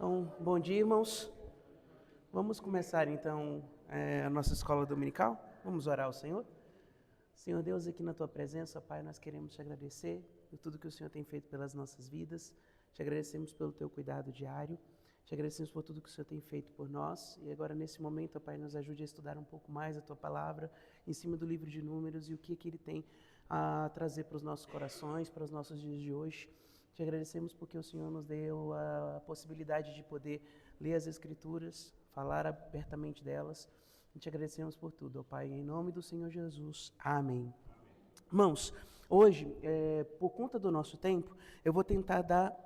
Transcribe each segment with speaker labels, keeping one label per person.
Speaker 1: Então, bom dia, irmãos. Vamos começar, então, a nossa escola dominical. Vamos orar ao Senhor. Senhor Deus, aqui na Tua presença, Pai, nós queremos Te agradecer por tudo que o Senhor tem feito pelas nossas vidas. Te agradecemos pelo Teu cuidado diário. Te agradecemos por tudo que o Senhor tem feito por nós. E agora, nesse momento, Pai, nos ajude a estudar um pouco mais a Tua palavra, em cima do livro de Números e o que Ele tem a trazer para os nossos corações, para os nossos dias de hoje. Te agradecemos porque o Senhor nos deu a possibilidade de poder ler as Escrituras, falar abertamente delas. E te agradecemos por tudo, ó Pai, em nome do Senhor Jesus. Amém. Irmãos, hoje, por conta do nosso tempo, eu vou tentar dar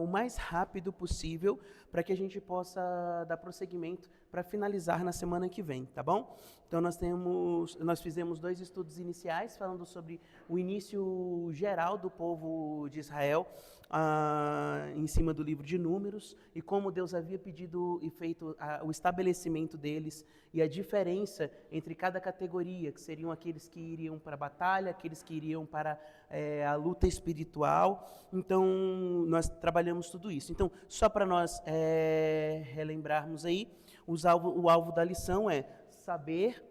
Speaker 1: o mais rápido possível para que a gente possa dar prosseguimento para finalizar na semana que vem, tá bom? Então nós fizemos 2 estudos iniciais falando sobre o início geral do povo de Israel em cima do livro de Números e como Deus havia pedido e feito o estabelecimento deles e a diferença entre cada categoria, que seriam aqueles que iriam para a batalha, aqueles que iriam para a luta espiritual. Então, nós trabalhamos tudo isso. Então, só para nós relembrarmos aí, o alvo da lição é saber,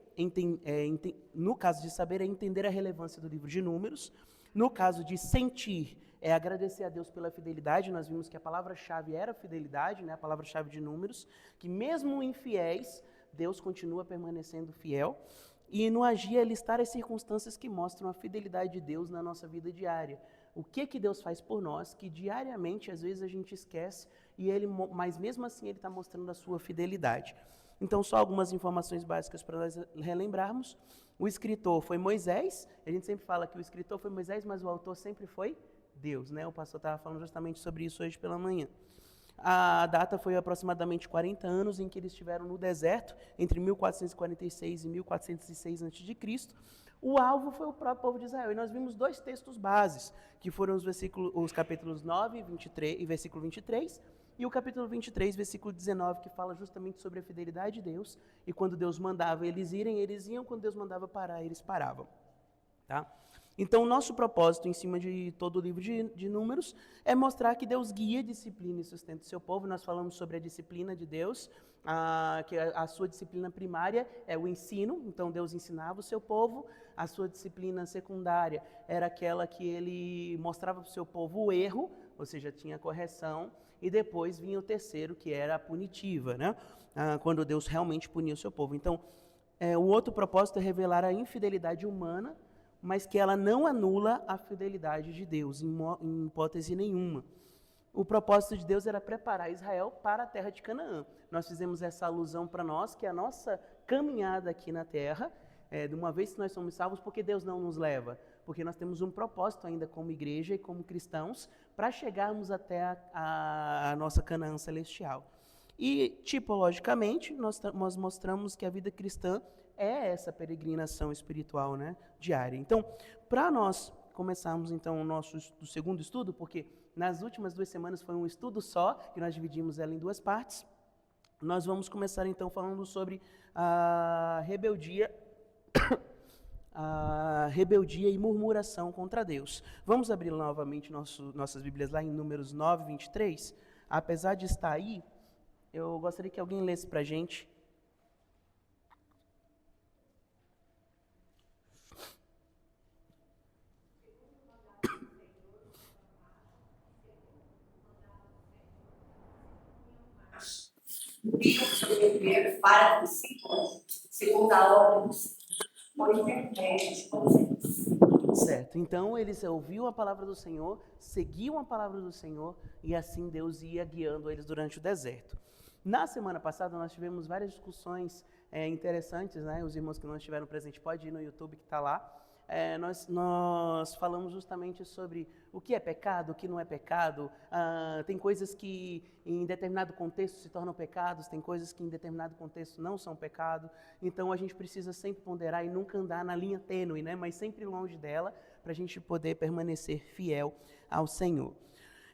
Speaker 1: no caso de saber, é entender a relevância do livro de Números. No caso de sentir, é agradecer a Deus pela fidelidade. Nós vimos que a palavra-chave era fidelidade, né? A palavra-chave de Números, que mesmo infiéis, Deus continua permanecendo fiel. E no agir é listar as circunstâncias que mostram a fidelidade de Deus na nossa vida diária. O que Deus faz por nós, que diariamente, às vezes, a gente esquece, mas mesmo assim Ele está mostrando a sua fidelidade. Então, só algumas informações básicas para nós relembrarmos. O escritor foi Moisés. A gente sempre fala que o escritor foi Moisés, mas o autor sempre foi Deus, né? O pastor estava falando justamente sobre isso hoje pela manhã. A data foi aproximadamente 40 anos em que eles estiveram no deserto, entre 1446 e 1406 a.C. O alvo foi o próprio povo de Israel. E nós vimos 2 textos bases, que foram os capítulos 9 e versículo 23, e o capítulo 23, versículo 19, que fala justamente sobre a fidelidade de Deus. E quando Deus mandava eles irem, eles iam. Quando Deus mandava parar, eles paravam. Tá? Então, o nosso propósito em cima de todo o livro de Números é mostrar que Deus guia, disciplina e sustenta o seu povo. Nós falamos sobre a disciplina de Deus, que a sua disciplina primária é o ensino. Então, Deus ensinava o seu povo. A sua disciplina secundária era aquela que ele mostrava para o seu povo o erro, ou seja, tinha correção. E depois vinha o terceiro, que era a punitiva, né? Quando Deus realmente punia o seu povo. Então, o outro propósito é revelar a infidelidade humana, mas que ela não anula a fidelidade de Deus, em hipótese nenhuma. O propósito de Deus era preparar Israel para a terra de Canaã. Nós fizemos essa alusão para nós, que a nossa caminhada aqui na terra, de uma vez que nós somos salvos, porque Deus não nos leva? Porque nós temos um propósito ainda como igreja e como cristãos, para chegarmos até a nossa Canaã celestial. E, tipologicamente, nós mostramos que a vida cristã é essa peregrinação espiritual, né, diária. Então, para nós começarmos então o segundo estudo, porque nas últimas 2 semanas foi um estudo só, que nós dividimos ela em 2 partes, nós vamos começar então falando sobre a rebeldia e murmuração contra Deus. Vamos abrir novamente nossas Bíblias lá em Números 9, 23. Apesar de estar aí, eu gostaria que alguém lesse para a gente.
Speaker 2: Viram sobreviver para o Senhor, segundo a ordem do Senhor, por intermédio de Moisés.
Speaker 1: Certo, então eles ouviam a palavra do Senhor, seguiam a palavra do Senhor, e assim Deus ia guiando eles durante o deserto. Na semana passada nós tivemos várias discussões interessantes, né? Os irmãos que não estiveram presentes podem ir no YouTube que está lá. Nós falamos justamente sobre o que é pecado, o que não é pecado. Tem coisas que em determinado contexto se tornam pecados, tem coisas que em determinado contexto não são pecado. Então a gente precisa sempre ponderar e nunca andar na linha tênue, né? Mas sempre longe dela, para a gente poder permanecer fiel ao Senhor.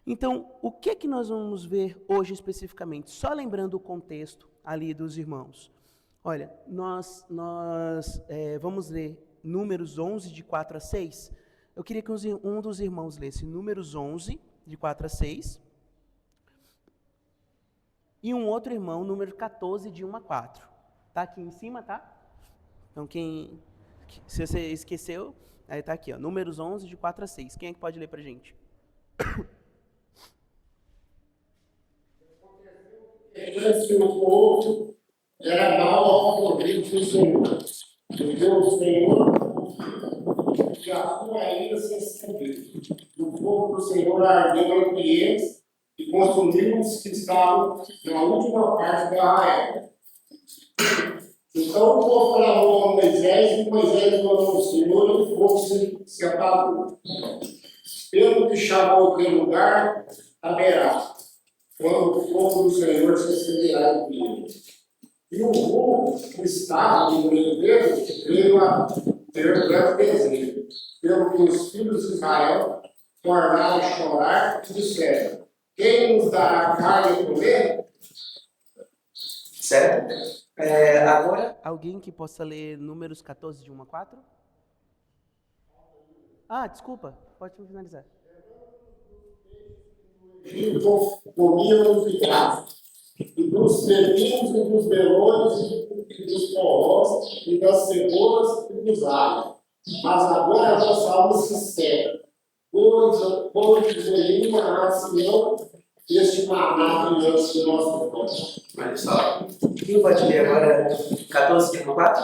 Speaker 1: Então, o que nós vamos ver hoje especificamente? Só lembrando o contexto ali dos irmãos. Olha, nós vamos ler Números 11, de 4 a 6. Eu queria que um dos irmãos lesse Números 11, de 4 a 6. e um outro irmão, número 14, de 1 a 4. Tá aqui em cima, tá? Então, se você esqueceu, aí tá aqui, ó, Números 11, de 4 a 6. Quem é que pode ler pra gente?
Speaker 3: Esse o povo era mal ao ouvido do Senhor. Porque o Senhor já sua ira se estendeu. O povo do Senhor ardeu entre eles e consumiu os que estavam na última parte da arraial. Então o povo clamou a Moisés, e Moisés orou ao Senhor, e o povo se apagou. Pelo que chamou aquele lugar, Taberá, quando o fogo do Senhor se acenderá entre eles. E o povo que estava no meio deles veio a ter grande desejo, pelo que os filhos de Israel tornaram a chorar e disseram: quem nos dará carne a comer?
Speaker 4: Certo? Agora,
Speaker 1: Alguém que possa ler Números 14, de 1 a 4? Desculpa, pode finalizar.
Speaker 3: E comiam de graça, e dos pepinos, e dos melões, e dos porrós, e das cebolas, e dos alhos. Mas agora a nossa alma se seca. Pois nenhuma ração este maná diante do nosso corpo.
Speaker 4: olha só, quem pode ler agora 14, de 1 a 4?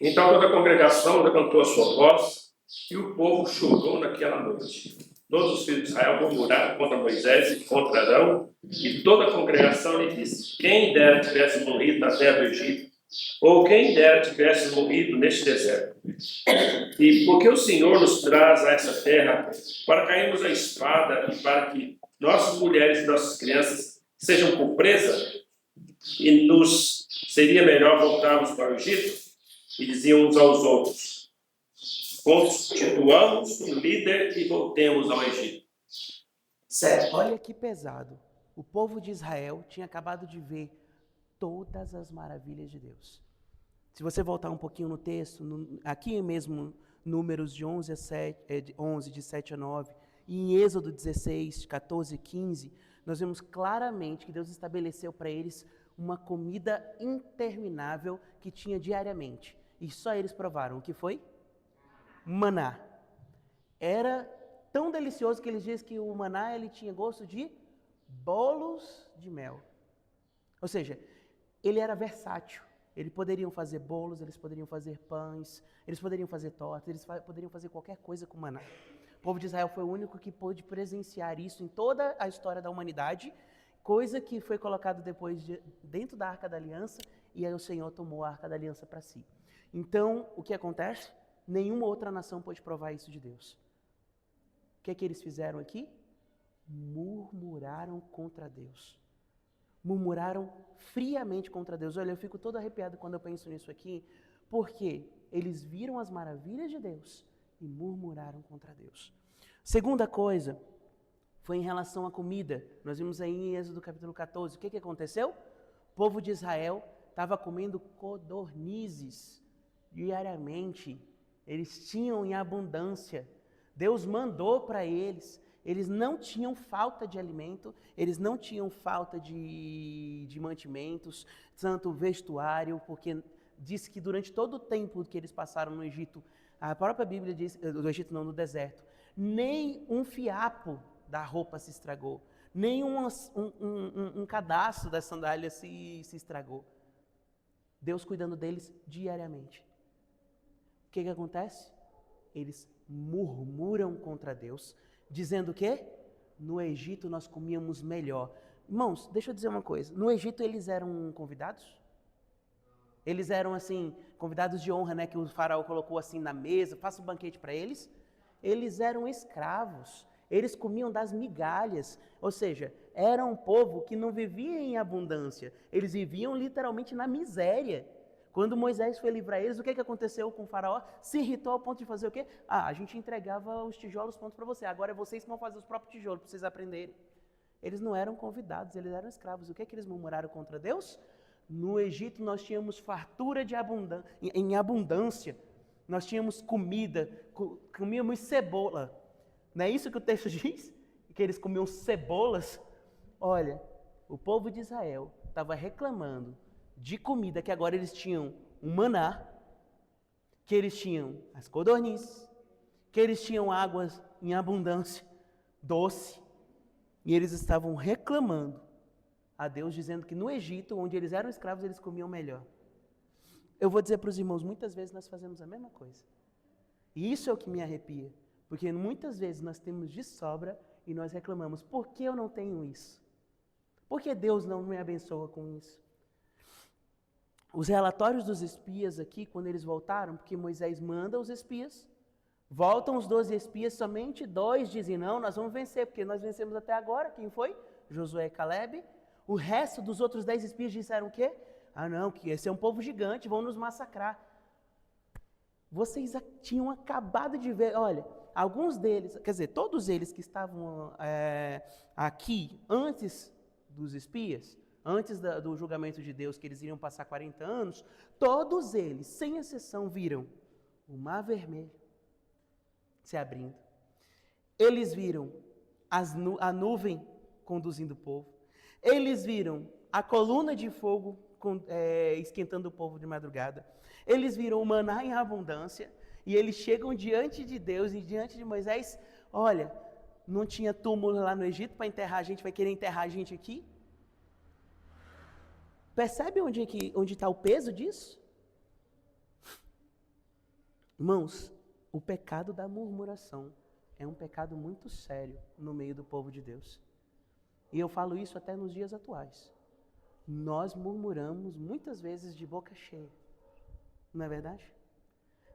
Speaker 5: Então toda a congregação levantou a sua voz, e o povo chorou naquela noite. Todos os filhos de Israel murmuraram contra Moisés e contra Arão, e toda a congregação lhe disse: quem dera tivesse morrido na terra do Egito, ou quem dera tivesse morrido neste deserto. E porque o Senhor nos traz a essa terra para cairmos a espada e para que nossas mulheres e nossas crianças sejam por presa, e nos seria melhor voltarmos para o Egito? E diziam uns aos outros: constituamos um líder e voltemos ao Egito.
Speaker 4: Certo.
Speaker 1: Olha que pesado. O povo de Israel tinha acabado de ver todas as maravilhas de Deus. Se você voltar um pouquinho no texto, aqui mesmo, Números de 11, de 7 a 9, e em Êxodo 16, 14 e 15, nós vemos claramente que Deus estabeleceu para eles uma comida interminável que tinha diariamente. E só eles provaram. O que foi? Maná. Era tão delicioso que eles dizem que o maná ele tinha gosto de bolos de mel. Ou seja, ele era versátil. Eles poderiam fazer bolos, eles poderiam fazer pães, eles poderiam fazer tortas, eles poderiam fazer qualquer coisa com maná. O povo de Israel foi o único que pôde presenciar isso em toda a história da humanidade, coisa que foi colocado depois dentro da Arca da Aliança, e aí o Senhor tomou a Arca da Aliança para si. Então, o que acontece? Nenhuma outra nação pôde provar isso de Deus. O que é que eles fizeram aqui? Murmuraram contra Deus. Murmuraram friamente contra Deus. Olha, eu fico todo arrepiado quando eu penso nisso aqui, porque eles viram as maravilhas de Deus e murmuraram contra Deus. Segunda coisa, foi em relação à comida. Nós vimos aí em Êxodo capítulo 14. O que aconteceu? O povo de Israel estava comendo codornizes diariamente. Eles tinham em abundância. Deus mandou para eles. Eles não tinham falta de alimento, eles não tinham falta de mantimentos, tanto vestuário, porque diz que durante todo o tempo que eles passaram no Egito, a própria Bíblia diz, do Egito não, no deserto, nem um fiapo da roupa se estragou, nem um cadastro das sandálias se estragou. Deus cuidando deles diariamente. O que acontece? Eles murmuram contra Deus, dizendo o quê? No Egito nós comíamos melhor. Irmãos, deixa eu dizer uma coisa. No Egito eles eram convidados? Eles eram assim, convidados de honra, né? Que o faraó colocou assim na mesa, faça um banquete para eles. Eles eram escravos. Eles comiam das migalhas. Ou seja, era um povo que não vivia em abundância. Eles viviam literalmente na miséria. Quando Moisés foi livrar eles, o que aconteceu com o faraó? Se irritou ao ponto de fazer o quê? A gente entregava os tijolos prontos para você. Agora é vocês que vão fazer os próprios tijolos para vocês aprenderem. Eles não eram convidados, eles eram escravos. O que eles murmuraram contra Deus? No Egito nós tínhamos fartura em abundância. Nós tínhamos comida, comíamos cebola. Não é isso que o texto diz? Que eles comiam cebolas? Olha, o povo de Israel estava reclamando de comida, que agora eles tinham um maná, que eles tinham as codornizes, que eles tinham águas em abundância, doce, e eles estavam reclamando a Deus, dizendo que no Egito, onde eles eram escravos, eles comiam melhor. Eu vou dizer para os irmãos, muitas vezes nós fazemos a mesma coisa. E isso é o que me arrepia, porque muitas vezes nós temos de sobra e nós reclamamos, por que eu não tenho isso? Por que Deus não me abençoa com isso? Os relatórios dos espias aqui, quando eles voltaram, porque Moisés manda os espias, voltam os 12 espias, somente 2 dizem, não, nós vamos vencer, porque nós vencemos até agora. Quem foi? Josué e Caleb. O resto dos outros 10 espias disseram o quê? Ah não, que esse é um povo gigante, vão nos massacrar. Vocês tinham acabado de ver, olha, alguns deles, quer dizer, todos eles que estavam aqui antes dos espias, antes do julgamento de Deus, que eles iriam passar 40 anos, todos eles, sem exceção, viram o Mar Vermelho se abrindo. Eles viram a nuvem conduzindo o povo. Eles viram a coluna de fogo esquentando o povo de madrugada. Eles viram o maná em abundância. E eles chegam diante de Deus e diante de Moisés. Olha, não tinha túmulo lá no Egito para enterrar a gente, vai querer enterrar a gente aqui? Percebe onde está o peso disso? Irmãos, o pecado da murmuração é um pecado muito sério no meio do povo de Deus. E eu falo isso até nos dias atuais. Nós murmuramos muitas vezes de boca cheia. Não é verdade?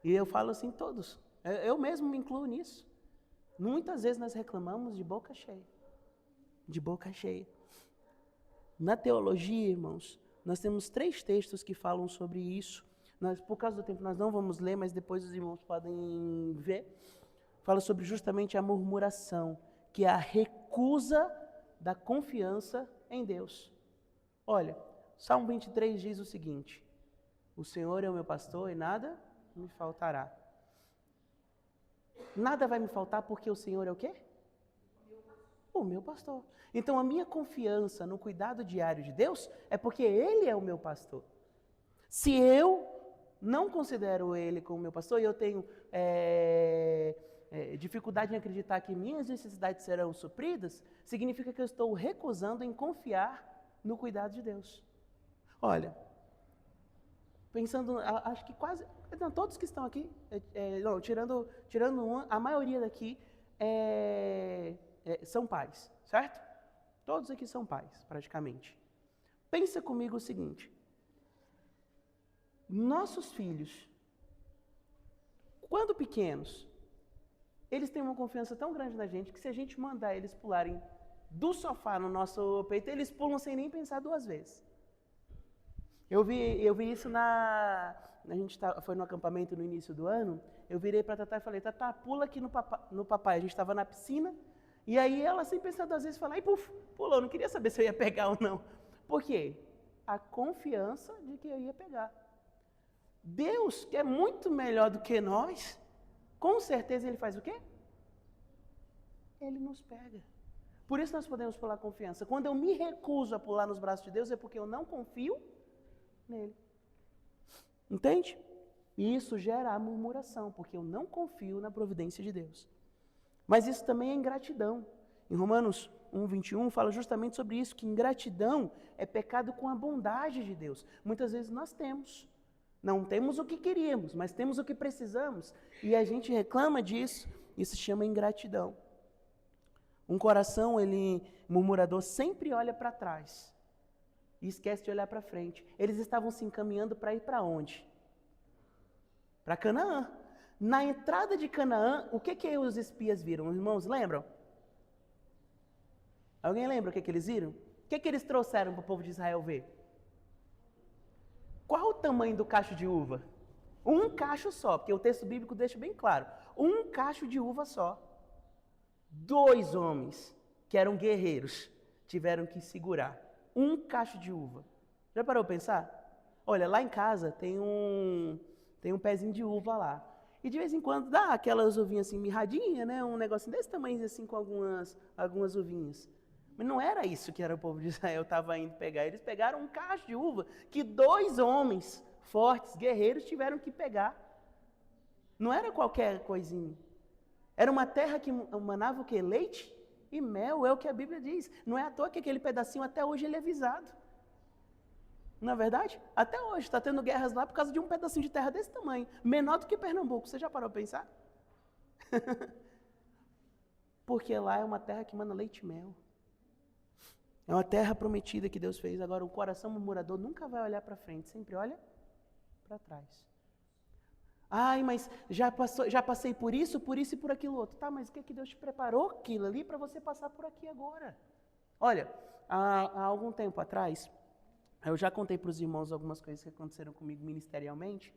Speaker 1: E eu falo assim todos. Eu mesmo me incluo nisso. Muitas vezes nós reclamamos de boca cheia. De boca cheia. Na teologia, irmãos, nós temos 3 textos que falam sobre isso. Por causa do tempo, nós não vamos ler, mas depois os irmãos podem ver. Fala sobre justamente a murmuração, que é a recusa da confiança em Deus. Olha, Salmo 23 diz o seguinte: o Senhor é o meu pastor e nada me faltará. Nada vai me faltar porque o Senhor é o quê? O meu pastor. Então a minha confiança no cuidado diário de Deus é porque Ele é o meu pastor. Se eu não considero Ele como meu pastor e eu tenho dificuldade em acreditar que minhas necessidades serão supridas, significa que eu estou recusando em confiar no cuidado de Deus. Olha, pensando, acho que quase, não, todos que estão aqui, tirando a maioria daqui são pais, certo? Todos aqui são pais, praticamente. Pensa comigo o seguinte: nossos filhos, quando pequenos, eles têm uma confiança tão grande na gente que se a gente mandar eles pularem do sofá no nosso peito, eles pulam sem nem pensar 2 vezes. Eu vi isso a gente foi no acampamento no início do ano, eu virei para Tatá e falei, Tatá, pula aqui no papai. A gente estava na piscina, e aí ela, sem pensar 2 vezes, falou, e puf, pulou. Eu não queria saber se eu ia pegar ou não. Por quê? A confiança de que eu ia pegar. Deus, que é muito melhor do que nós, com certeza Ele faz o quê? Ele nos pega. Por isso nós podemos pular confiança. Quando eu me recuso a pular nos braços de Deus, é porque eu não confio nele. Entende? E isso gera a murmuração, porque eu não confio na providência de Deus. Mas isso também é ingratidão. Em Romanos 1:21 fala justamente sobre isso, que ingratidão é pecado com a bondade de Deus. Muitas vezes nós temos. Não temos o que queríamos, mas temos o que precisamos. E a gente reclama disso. Isso se chama ingratidão. Um coração, murmurador, sempre olha para trás e esquece de olhar para frente. Eles estavam se encaminhando para ir para onde? Para Canaã. Na entrada de Canaã, o que os espias viram? Os irmãos lembram? Alguém lembra o que eles viram? O que eles trouxeram para o povo de Israel ver? Qual o tamanho do cacho de uva? Um cacho só, porque o texto bíblico deixa bem claro. Um cacho de uva só. 2 homens, que eram guerreiros, tiveram que segurar um cacho de uva. Já parou para pensar? Olha, lá em casa tem um pezinho de uva lá. E de vez em quando dá aquelas uvinhas assim mirradinhas, né? Um negocinho desse tamanho assim com algumas uvinhas. Mas não era isso que era o povo de Israel estava indo pegar. Eles pegaram um cacho de uva que 2 homens fortes, guerreiros, tiveram que pegar. Não era qualquer coisinha. Era uma terra que manava o quê? Leite e mel, é o que a Bíblia diz. Não é à toa que aquele pedacinho até hoje ele é visado. Não é verdade? Até hoje está tendo guerras lá por causa de um pedacinho de terra desse tamanho. Menor do que Pernambuco. Você já parou para pensar? Porque lá é uma terra que mana leite e mel. É uma terra prometida que Deus fez. Agora, o coração murmurador nunca vai olhar para frente, sempre olha para trás. Ai, mas já passei por isso e por aquilo outro. Tá, mas o que Deus te preparou aquilo ali para você passar por aqui agora? Olha, há algum tempo atrás, eu já contei para os irmãos algumas coisas que aconteceram comigo ministerialmente,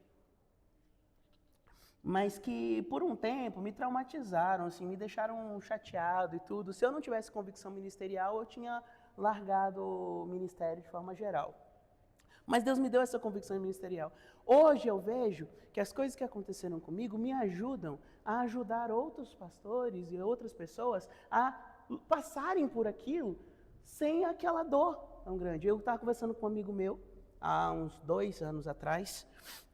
Speaker 1: mas que por um tempo me traumatizaram, assim, me deixaram chateado e tudo. Se eu não tivesse convicção ministerial, eu tinha largado o ministério de forma geral. Mas Deus me deu essa convicção ministerial. Hoje eu vejo que as coisas que aconteceram comigo me ajudam a ajudar outros pastores e outras pessoas a passarem por aquilo sem aquela dor tão grande. Eu estava conversando com um amigo meu, há uns 2 anos atrás,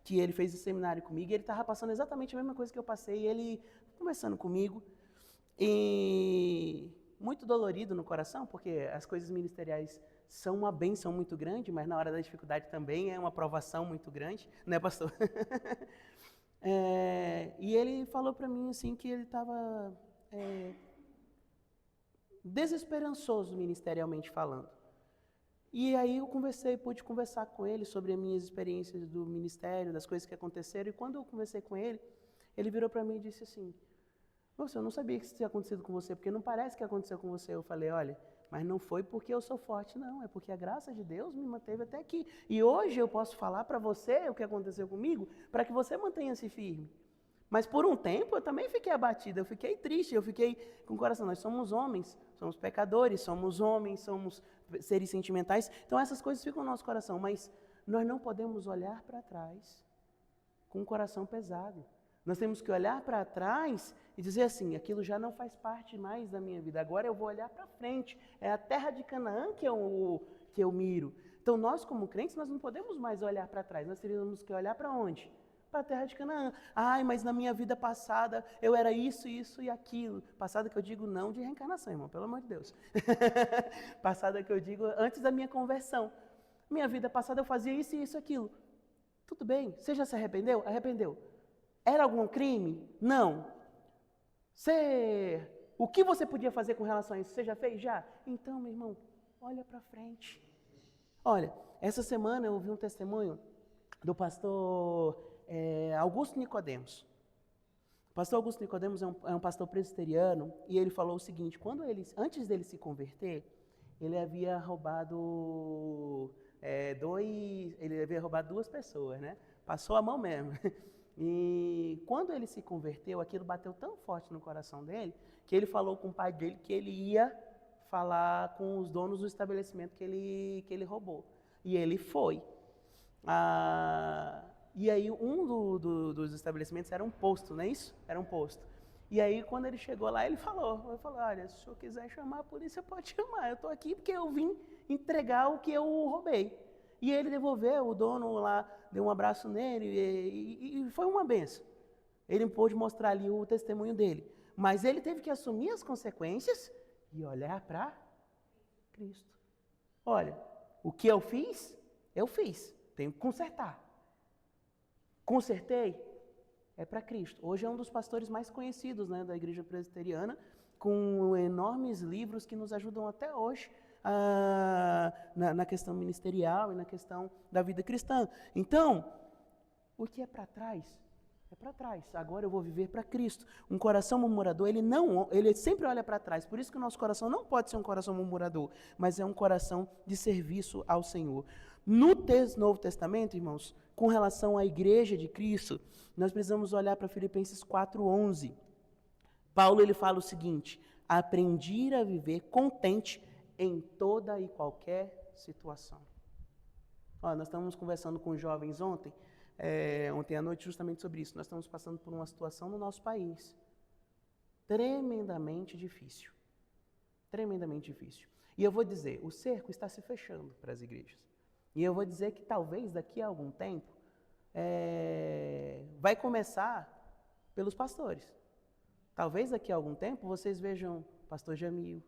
Speaker 1: que ele fez o seminário comigo, e ele estava passando exatamente a mesma coisa que eu passei, e ele conversando comigo, e muito dolorido no coração, porque as coisas ministeriais são uma bênção muito grande, mas na hora da dificuldade também é uma provação muito grande, né, pastor? E ele falou para mim assim que ele estava desesperançoso ministerialmente falando. E aí eu pude conversar com ele sobre as minhas experiências do ministério, das coisas que aconteceram, e quando eu conversei com ele, ele virou para mim e disse assim: "Moça, eu não sabia que isso tinha acontecido com você, porque não parece que aconteceu com você." Eu falei: "Olha, mas não foi porque eu sou forte, não, é porque a graça de Deus me manteve até aqui. E hoje eu posso falar para você o que aconteceu comigo, para que você mantenha-se firme." Mas por um tempo eu também fiquei abatida, eu fiquei triste, eu fiquei com o coração. Nós somos homens, somos pecadores, somos homens, somos seres sentimentais. Então essas coisas ficam no nosso coração, mas nós não podemos olhar para trás com o coração pesado. Nós temos que olhar para trás e dizer assim: aquilo já não faz parte mais da minha vida, agora eu vou olhar para frente. É a terra de Canaã que eu miro. Então nós como crentes, nós não podemos mais olhar para trás, nós teríamos que olhar para onde? Para a terra de Canaã. Ai, mas na minha vida passada eu era isso, isso e aquilo. Passada que eu digo não de reencarnação, irmão, pelo amor de Deus. Passada que eu digo antes da minha conversão. Minha vida passada eu fazia isso e isso e aquilo. Tudo bem, você já se arrependeu? Arrependeu. Era algum crime? Não. O que você podia fazer com relação a isso? Você já fez? Já? Então, meu irmão, olha para frente. Olha, essa semana eu ouvi um testemunho do pastor Augusto Nicodemos. O pastor Augusto Nicodemos é um pastor presbiteriano, e ele falou o seguinte: antes dele se converter, ele havia roubado ele havia roubado 2 pessoas, né? Passou a mão mesmo. E quando ele se converteu, aquilo bateu tão forte no coração dele, que ele falou com o pai dele que ele ia falar com os donos do estabelecimento que ele roubou. E ele foi. E aí dos estabelecimentos era um posto, não é isso? Era um posto. E aí quando ele chegou lá, ele falou: olha, se o senhor quiser chamar a polícia, pode chamar. Eu estou aqui porque eu vim entregar o que eu roubei. E ele devolveu, o dono lá deu um abraço nele e foi uma benção. Ele pôde mostrar ali o testemunho dele. Mas ele teve que assumir as consequências e olhar para Cristo. Olha, o que eu fiz, tenho que consertar. Consertei, é para Cristo. Hoje é um dos pastores mais conhecidos, né, da igreja presbiteriana, com enormes livros que nos ajudam até hoje na questão ministerial e na questão da vida cristã. Então, o que é para trás, é para trás. Agora eu vou viver para Cristo. Um coração murmurador, ele sempre olha para trás. Por isso que o nosso coração não pode ser um coração murmurador, mas é um coração de serviço ao Senhor. No Novo Testamento, irmãos, com relação à igreja de Cristo, nós precisamos olhar para Filipenses 4:11. Paulo ele fala o seguinte: aprendi a viver contente em toda e qualquer situação. Nós estávamos conversando com os jovens ontem à noite, justamente sobre isso. Nós estamos passando por uma situação no nosso país tremendamente difícil. Tremendamente difícil. E eu vou dizer, o cerco está se fechando para as igrejas. E eu vou dizer que talvez daqui a algum tempo vai começar pelos pastores. Talvez daqui a algum tempo vocês vejam pastor Jamil,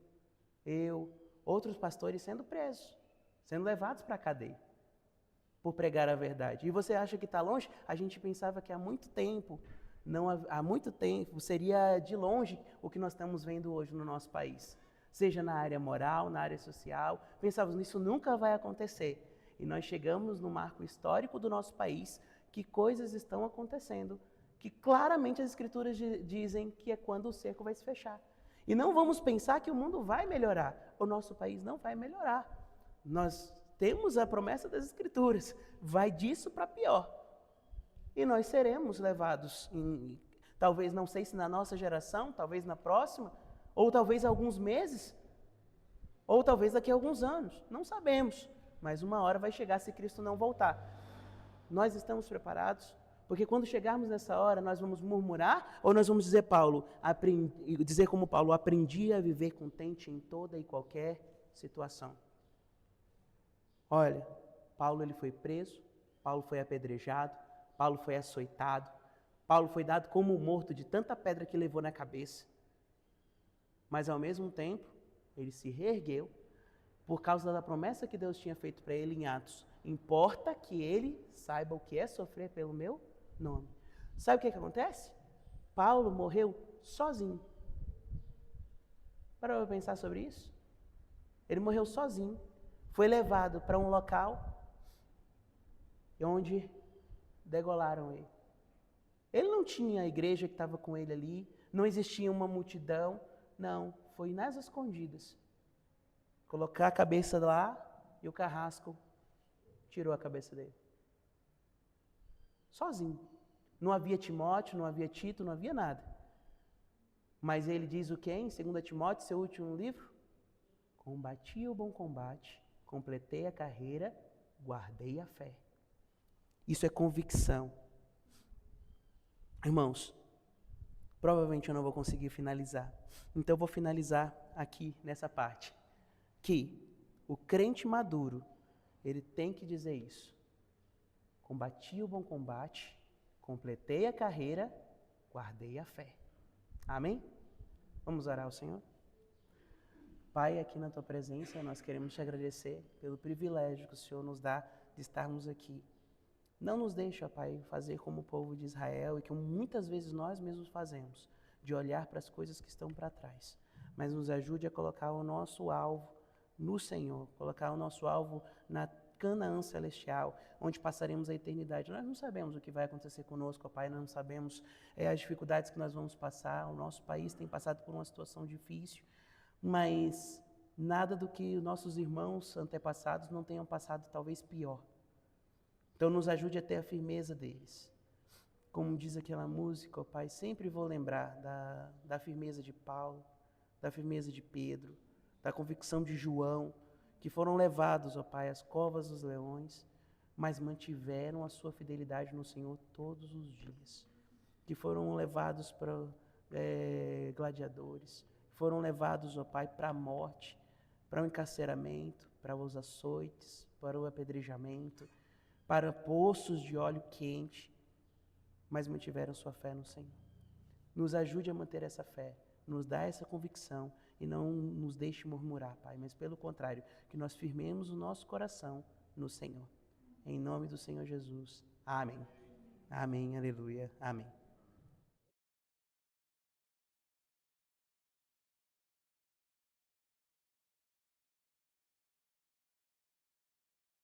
Speaker 1: eu, outros pastores sendo presos, sendo levados para a cadeia por pregar a verdade. E você acha que está longe? A gente pensava que há muito tempo seria de longe o que nós estamos vendo hoje no nosso país. Seja na área moral, na área social. Pensávamos, isso nunca vai acontecer. E nós chegamos no marco histórico do nosso país, que coisas estão acontecendo, que claramente as escrituras dizem que é quando o cerco vai se fechar. E não vamos pensar que o mundo vai melhorar. O nosso país não vai melhorar. Nós temos a promessa das escrituras. Vai disso para pior. E nós seremos levados, talvez, não sei se na nossa geração, talvez na próxima, ou talvez alguns meses, ou talvez daqui a alguns anos. Não sabemos. Mas uma hora vai chegar se Cristo não voltar. Nós estamos preparados? Porque quando chegarmos nessa hora, nós vamos murmurar ou nós vamos dizer como Paulo, aprendi a viver contente em toda e qualquer situação. Olha, Paulo ele foi preso, Paulo foi apedrejado, Paulo foi açoitado, Paulo foi dado como morto de tanta pedra que levou na cabeça. Mas ao mesmo tempo, ele se reergueu por causa da promessa que Deus tinha feito para ele em Atos. Importa que ele saiba o que é sofrer pelo meu nome. Sabe o que acontece? Paulo morreu sozinho. Para eu pensar sobre isso? Ele morreu sozinho. Foi levado para um local onde degolaram ele. Ele não tinha a igreja que estava com ele ali, não existia uma multidão. Não, foi nas escondidas. Colocar a cabeça lá e o carrasco tirou a cabeça dele. Sozinho. Não havia Timóteo, não havia Tito, não havia nada. Mas ele diz o que em 2 Timóteo, seu último livro? Combati o bom combate, completei a carreira, guardei a fé. Isso é convicção. Irmãos, provavelmente eu não vou conseguir finalizar. Então eu vou finalizar aqui nessa parte. Que o crente maduro, ele tem que dizer isso. Combati o bom combate, completei a carreira, guardei a fé. Amém? Vamos orar ao Senhor? Pai, aqui na Tua presença, nós queremos Te agradecer pelo privilégio que o Senhor nos dá de estarmos aqui. Não nos deixe, ó Pai, fazer como o povo de Israel e que muitas vezes nós mesmos fazemos, de olhar para as coisas que estão para trás. Mas nos ajude a colocar o nosso alvo no Senhor, colocar o nosso alvo na Canaã celestial, onde passaremos a eternidade. Nós não sabemos o que vai acontecer conosco, ó Pai, nós não sabemos as dificuldades que nós vamos passar. O nosso país tem passado por uma situação difícil, mas nada do que os nossos irmãos antepassados não tenham passado, talvez pior. Então nos ajude a ter a firmeza deles. Como diz aquela música, ó Pai, sempre vou lembrar da firmeza de Paulo, da firmeza de Pedro, da convicção de João, que foram levados, ó Pai, às covas dos leões, mas mantiveram a sua fidelidade no Senhor todos os dias. Que foram levados para gladiadores, foram levados, ó Pai, para a morte, para o encarceramento, para os açoites, para o apedrejamento, para poços de óleo quente, mas mantiveram sua fé no Senhor. Nos ajude a manter essa fé, nos dá essa convicção e não nos deixe murmurar, Pai, mas pelo contrário, que nós firmemos o nosso coração no Senhor. Em nome do Senhor Jesus. Amém. Amém, aleluia, amém.